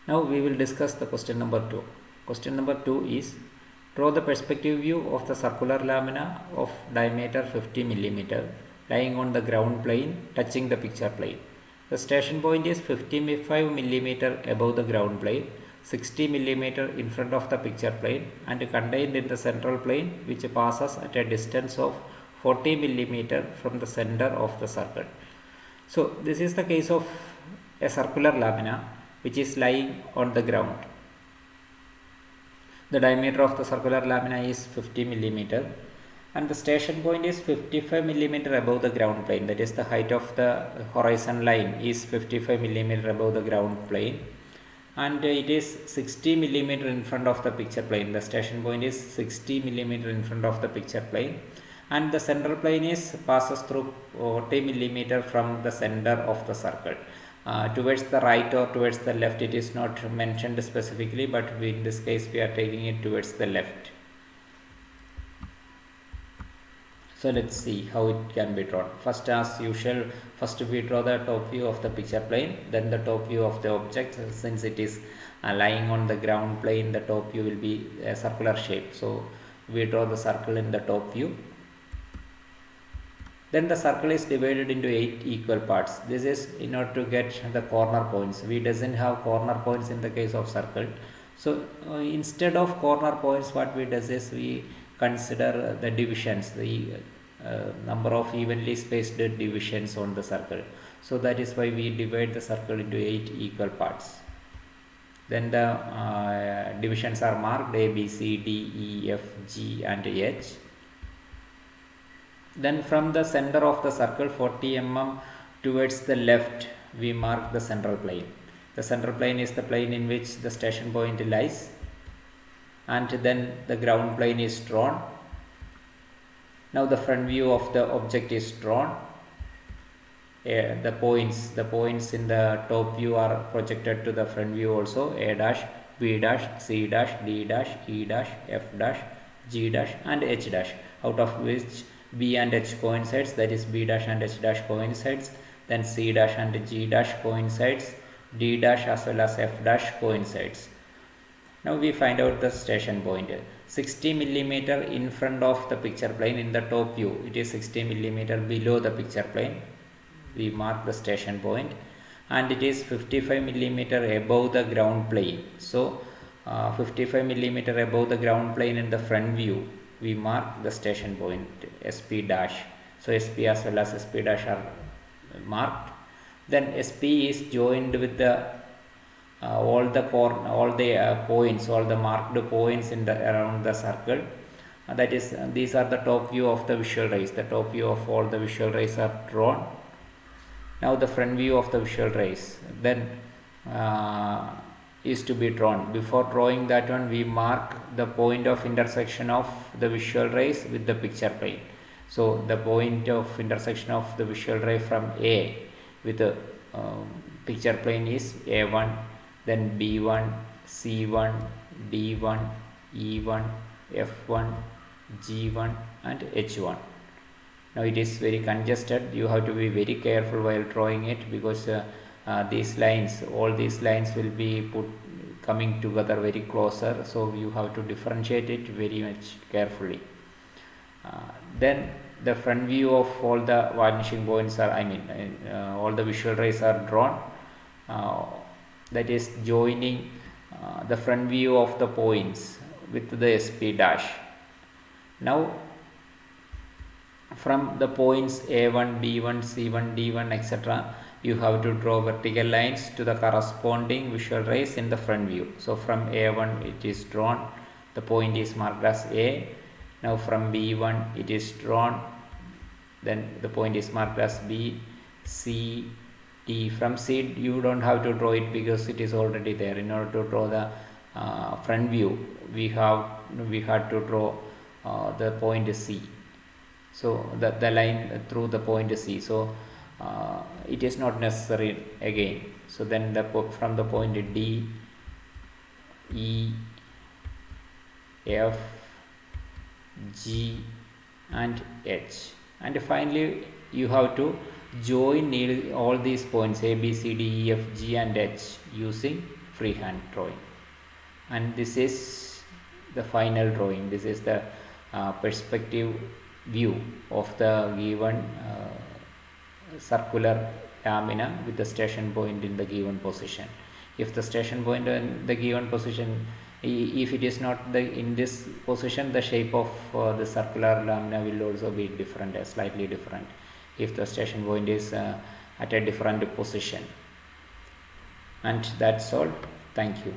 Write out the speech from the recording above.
Now we will discuss the question number 2. Question number 2 is, draw the perspective view of the circular lamina of diameter 50 mm lying on the ground plane touching the picture plane. The station point is 55 mm above the ground plane, 60 mm in front of the picture plane, and contained in the central plane, which passes at a distance of 40 mm from the center of the circle. So this is the case of a circular lamina which is lying on the ground. The diameter of the circular lamina is 50 mm and the station point is 55 mm above the ground plane. That is, the height of the horizon line is 55 mm above the ground plane, and it is 60 mm in front of the picture plane. The station point is 60 mm in front of the picture plane, and the central plane is passes through 40 mm from the center of the circle. Towards the right or towards the left, it is not mentioned specifically, but in this case we are taking it towards the left. So let's see how it can be drawn. First, as usual, first we draw the top view of the picture plane, then the top view of the object. Since it is lying on the ground plane, the top view will be a circular shape. So we draw the circle in the top view. Then the circle is divided into 8 equal parts. This is in order to get the corner points. We doesn't have corner points in the case of circle. So instead of corner points, what we does is we consider the divisions, the number of evenly spaced divisions on the circle. So that is why we divide the circle into 8 equal parts. Then the divisions are marked A, B, C, D, E, F, G and H. Then from the center of the circle 40 mm towards the left, we mark the central plane. The central plane is the plane in which the station point lies, and then the ground plane is drawn. Now the front view of the object is drawn. The points in the top view are projected to the front view also. A dash, B dash, C dash, D dash, E dash, F dash, G dash and H dash, out of which B and H coincides, that is B dash and H dash coincides, then C dash and G dash coincides, D dash as well as F dash coincides. Now we find out the station point. 60 mm in front of the picture plane in the top view, it is 60 mm below the picture plane. We mark the station point, and it is 55 mm above the ground plane. So 55 mm above the ground plane in the front view, we mark the station point SP dash. So SP as well as SP dash are marked. Then SP is joined with the all the points, all the marked points in the around the circle. That is, these are the top view of the visual rays. The top view of all the visual rays are drawn. Now the front view of the visual rays then is to be drawn. Before drawing that one, we mark the point of intersection of the visual rays with the picture plane. So the point of intersection of the visual ray from A with the picture plane is A1, then B1, C1, D1, E1, F1, G1 and H1. Now it is very congested. You have to be very careful while drawing it, because these lines, all these lines will be coming together very closer, so you have to differentiate it very much carefully. Then the front view of all the vanishing points are, all the visual rays are drawn, that is joining the front view of the points with the SP dash. Now from the points A1, B1, C1, D1 etc., you have to draw vertical lines to the corresponding visual rays in the front view. So from A1 it is drawn, the point is marked as A. Now from B1 it is drawn, then the point is marked as B, C, D. From C you don't have to draw it because it is already there. In order to draw the front view, we had to draw the point C. So the line through the point C. So it is not necessary again. So then from the point D, E, F, G and H, and finally you have to join all these points A, B, C, D, E, F, G and H using freehand drawing. And this is the final drawing. This is the perspective view of the given circular lamina with the station point in the given position. If the station point in the given position, if it is not in this position, the shape of the circular lamina will also be different, slightly different, if the station point is at a different position. And that's all. Thank you.